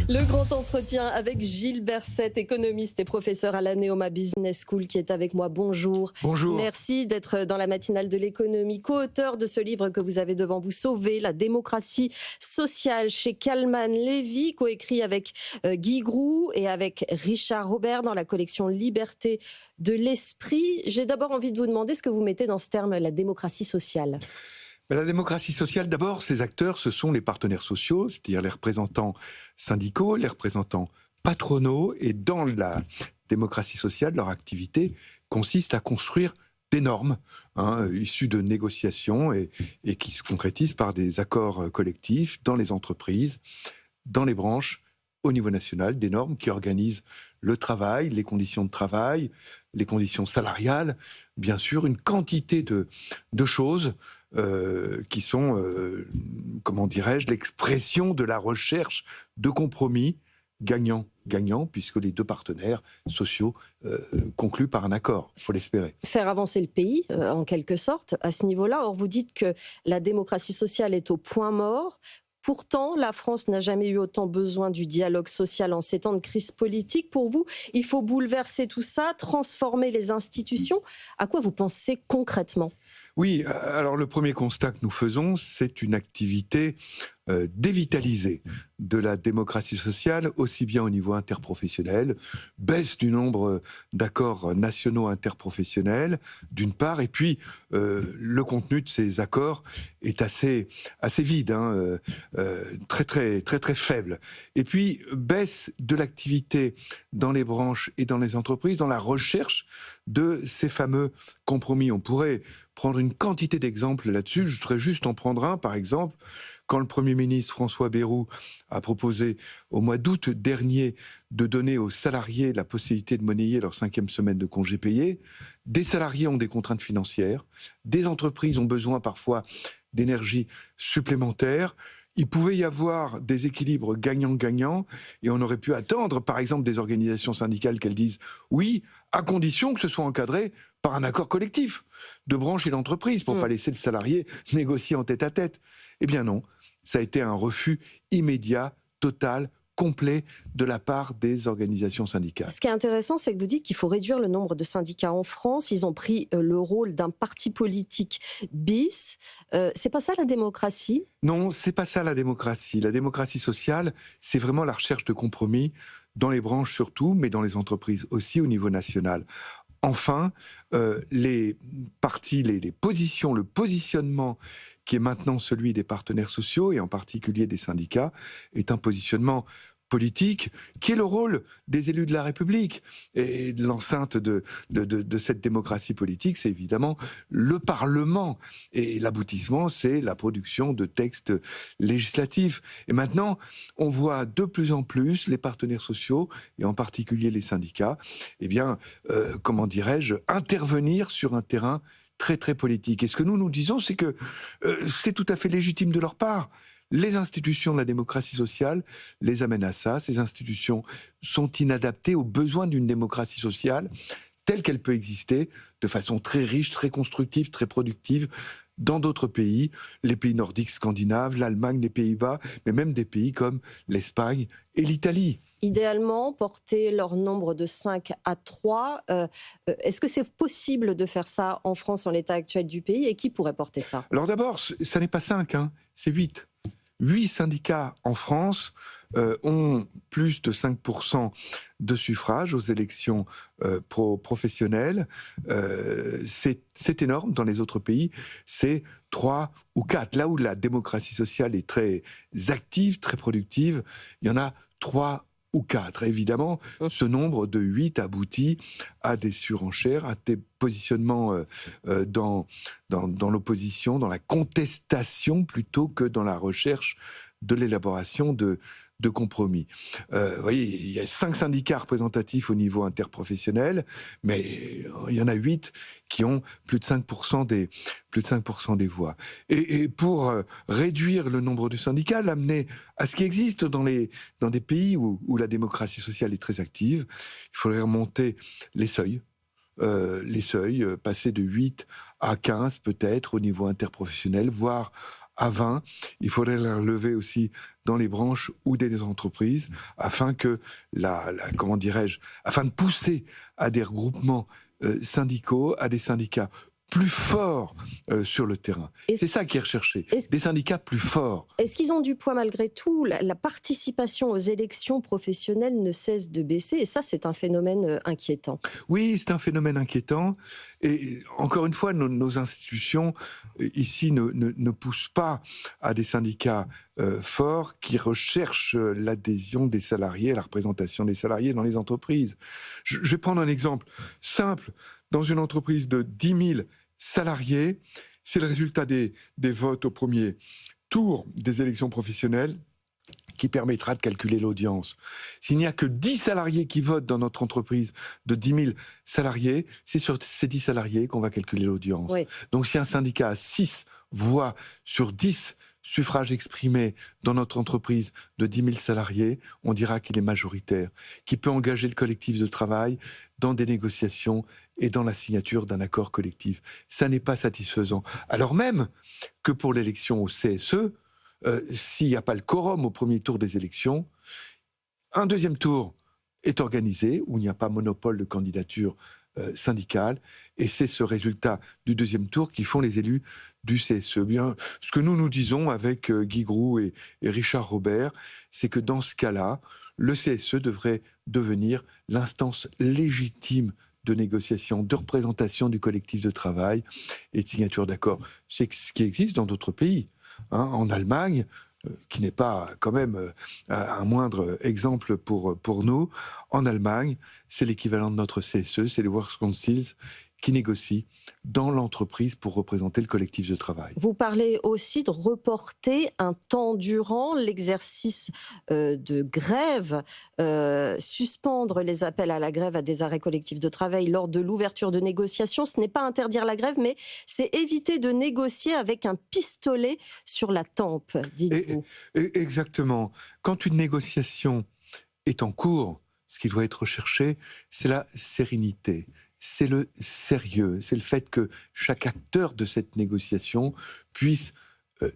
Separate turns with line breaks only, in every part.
Le grand entretien avec Gilles Berset, économiste et professeur à la Neoma Business School, qui est avec moi. Bonjour.
Bonjour.
Merci d'être dans la matinale de l'économie, co-auteur de ce livre que vous avez devant vous, Sauver la démocratie sociale, chez Calman Levy, coécrit avec Guy Groux et avec Richard Robert dans la collection Liberté de l'esprit. J'ai d'abord envie de vous demander ce que vous mettez dans ce terme, la démocratie sociale.
La démocratie sociale, d'abord, ces acteurs, ce sont les partenaires sociaux, c'est-à-dire les représentants syndicaux, les représentants patronaux, et dans la démocratie sociale, leur activité consiste à construire des normes issues de négociations et qui se concrétisent par des accords collectifs dans les entreprises, dans les branches, au niveau national, des normes qui organisent le travail, les conditions de travail, les conditions salariales, bien sûr, une quantité de choses qui sont, comment dirais-je, l'expression de la recherche de compromis gagnant-gagnant, puisque les deux partenaires sociaux concluent par un accord, il faut l'espérer.
Faire avancer le pays, en quelque sorte, à ce niveau-là. Or, vous dites que la démocratie sociale est au point mort. Pourtant, la France n'a jamais eu autant besoin du dialogue social en ces temps de crise politique. Pour vous, il faut bouleverser tout ça, transformer les institutions. À quoi vous pensez concrètement ?
Oui, alors le premier constat que nous faisons, c'est une activité dévitalisée de la démocratie sociale, aussi bien au niveau interprofessionnel, baisse du nombre d'accords nationaux interprofessionnels, d'une part, et puis le contenu de ces accords est assez vide, très faible. Et puis, baisse de l'activité dans les branches et dans les entreprises, dans la recherche de ces fameux compromis. On pourrait prendre une quantité d'exemples là-dessus. Je voudrais juste en prendre un, par exemple, quand le Premier ministre François Bayrou a proposé au mois d'août dernier de donner aux salariés la possibilité de monnayer leur 5e semaine de congés payés. Des salariés ont des contraintes financières, des entreprises ont besoin parfois d'énergie supplémentaire. Il pouvait y avoir des équilibres gagnant-gagnant et on aurait pu attendre, par exemple, des organisations syndicales qu'elles disent oui, à condition que ce soit encadré par un accord collectif de branche et d'entreprise pour pas laisser le salarié négocier en tête-à-tête. Eh bien non, ça a été un refus immédiat, total, complet de la part des organisations syndicales.
Ce qui est intéressant, c'est que vous dites qu'il faut réduire le nombre de syndicats en France. Ils ont pris le rôle d'un parti politique bis. C'est pas ça la démocratie ?
Non, c'est pas ça la démocratie. La démocratie sociale, c'est vraiment la recherche de compromis dans les branches surtout, mais dans les entreprises aussi au niveau national. Enfin, les partis, les positions, le positionnement qui est maintenant celui des partenaires sociaux et en particulier des syndicats est un positionnement politique qui est le rôle des élus de la République. Et l'enceinte de cette démocratie politique, c'est évidemment le Parlement. Et l'aboutissement, c'est la production de textes législatifs. Et maintenant, on voit de plus en plus les partenaires sociaux, et en particulier les syndicats, intervenir sur un terrain très politique. Et ce que nous disons, c'est que c'est tout à fait légitime de leur part. Les institutions de la démocratie sociale les amènent à ça. Ces institutions sont inadaptées aux besoins d'une démocratie sociale telle qu'elle peut exister de façon très riche, très constructive, très productive dans d'autres pays, les pays nordiques scandinaves, l'Allemagne, les Pays-Bas, mais même des pays comme l'Espagne et l'Italie.
Idéalement, porter leur nombre de 5 à 3. Est-ce que c'est possible de faire ça en France, en l'état actuel du pays ? Et qui pourrait porter ça ?
Alors d'abord, ça n'est pas 5, c'est 8. 8 syndicats en France ont plus de 5% de suffrage aux élections professionnelles. C'est énorme. Dans les autres pays, c'est 3 ou 4. Là où la démocratie sociale est très active, très productive, il y en a 3 ou 4. Évidemment, ce nombre de 8 aboutit à des surenchères, à des positionnements dans l'opposition, dans la contestation, plutôt que dans la recherche de l'élaboration de compromis. Vous voyez, il y a 5 syndicats représentatifs au niveau interprofessionnel, mais il y en a 8 qui ont plus de 5% des voix. Et pour réduire le nombre de syndicats, l'amener à ce qui existe dans des pays où la démocratie sociale est très active, il faudrait remonter les seuils, passer de 8 à 15 peut-être au niveau interprofessionnel, voire à 20. Il faudrait la relever aussi dans les branches ou des entreprises afin que afin de pousser à des regroupements syndicaux, à des syndicats plus forts sur le terrain. C'est ça qui est recherché, des syndicats plus forts.
Est-ce qu'ils ont du poids malgré tout? La participation aux élections professionnelles ne cesse de baisser et ça, c'est un phénomène inquiétant.
Oui, c'est un phénomène inquiétant. Et encore une fois, nos institutions ici ne poussent pas à des syndicats forts qui recherchent l'adhésion des salariés, la représentation des salariés dans les entreprises. Je vais prendre un exemple simple. Dans une entreprise de 10 000 salariés, c'est le résultat des votes au premier tour des élections professionnelles qui permettra de calculer l'audience. S'il n'y a que 10 salariés qui votent dans notre entreprise de 10 000 salariés, c'est sur ces 10 salariés qu'on va calculer l'audience. Oui. Donc si un syndicat a 6 voix sur 10 suffrages exprimés dans notre entreprise de 10 000 salariés, on dira qu'il est majoritaire, qu'il peut engager le collectif de travail dans des négociations et dans la signature d'un accord collectif. Ça n'est pas satisfaisant. Alors même que pour l'élection au CSE, s'il n'y a pas le quorum au premier tour des élections, un deuxième tour est organisé, où il n'y a pas monopole de candidature syndicale, et c'est ce résultat du deuxième tour qui font les élus du CSE. Bien, ce que nous disons avec Guy Groux et Richard Robert, c'est que dans ce cas-là, le CSE devrait devenir l'instance légitime de négociation, de représentation du collectif de travail et de signature d'accords. C'est ce qui existe dans d'autres pays. En Allemagne, qui n'est pas quand même un moindre exemple pour nous, en Allemagne, c'est l'équivalent de notre CSE, c'est les Works Councils qui négocient dans l'entreprise pour représenter le collectif de travail.
Vous parlez aussi de reporter un temps durant l'exercice de grève, suspendre les appels à la grève à des arrêts collectifs de travail lors de l'ouverture de négociations. Ce n'est pas interdire la grève, mais c'est éviter de négocier avec un pistolet sur la tempe, dites-vous.
Exactement. Quand une négociation est en cours, ce qui doit être recherché, c'est la sérénité. C'est le sérieux, c'est le fait que chaque acteur de cette négociation puisse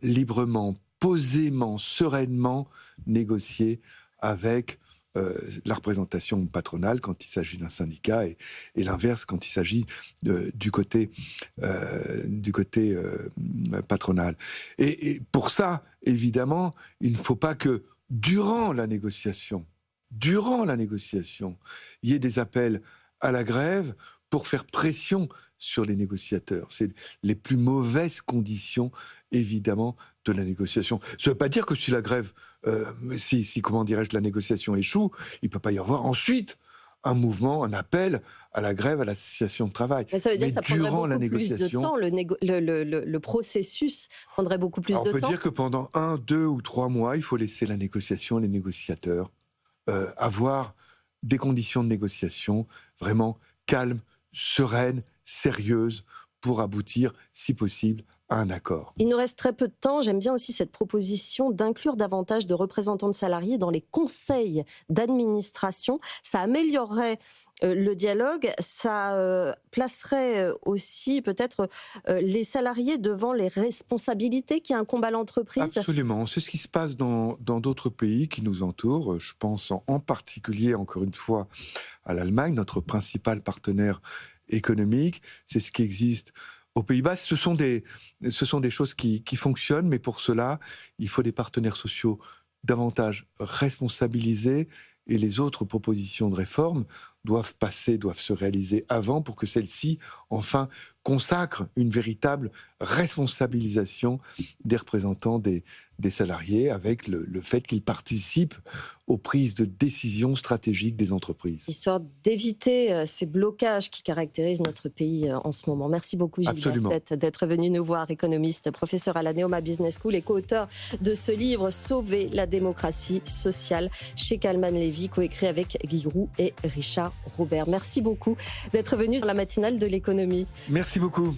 librement, posément, sereinement négocier avec la représentation patronale quand il s'agit d'un syndicat et l'inverse quand il s'agit du côté patronal. Et pour ça, évidemment, il ne faut pas que durant la négociation, il y ait des appels à la grève pour faire pression sur les négociateurs. C'est les plus mauvaises conditions, évidemment, de la négociation. Ça ne veut pas dire que si la grève, la négociation échoue, il ne peut pas y avoir ensuite un mouvement, un appel à la grève, à l'association de travail.
Mais ça veut dire que ça prendrait beaucoup plus de temps, le processus prendrait beaucoup plus de temps.
On peut dire que pendant 1, 2 ou 3 mois, il faut laisser la négociation, les négociateurs, avoir des conditions de négociation vraiment calmes, sereines, sérieuses, pour aboutir, si possible, à un accord.
Il nous reste très peu de temps. J'aime bien aussi cette proposition d'inclure davantage de représentants de salariés dans les conseils d'administration. Ça améliorerait le dialogue, ça placerait aussi peut-être les salariés devant les responsabilités qui incombent à l'entreprise.
Absolument, c'est ce qui se passe dans d'autres pays qui nous entourent. Je pense en particulier, encore une fois, à l'Allemagne, notre principal partenaire économique. C'est ce qui existe aux Pays-Bas. Ce sont des choses qui fonctionnent, mais pour cela, il faut des partenaires sociaux davantage responsabilisés, et les autres propositions de réforme doivent se réaliser avant pour que celles-ci, enfin, consacrent une véritable responsabilisation des représentants des salariés avec le fait qu'ils participent aux prises de décisions stratégiques des entreprises.
Histoire d'éviter ces blocages qui caractérisent notre pays en ce moment. Merci beaucoup Gilles Bassette d'être venu nous voir, économiste, professeur à la Neoma Business School et co-auteur de ce livre « Sauver la démocratie sociale » chez Kalman Levy, coécrit avec Guy Groux et Richard Robert. Merci beaucoup d'être venu dans la matinale de l'économie.
Merci beaucoup.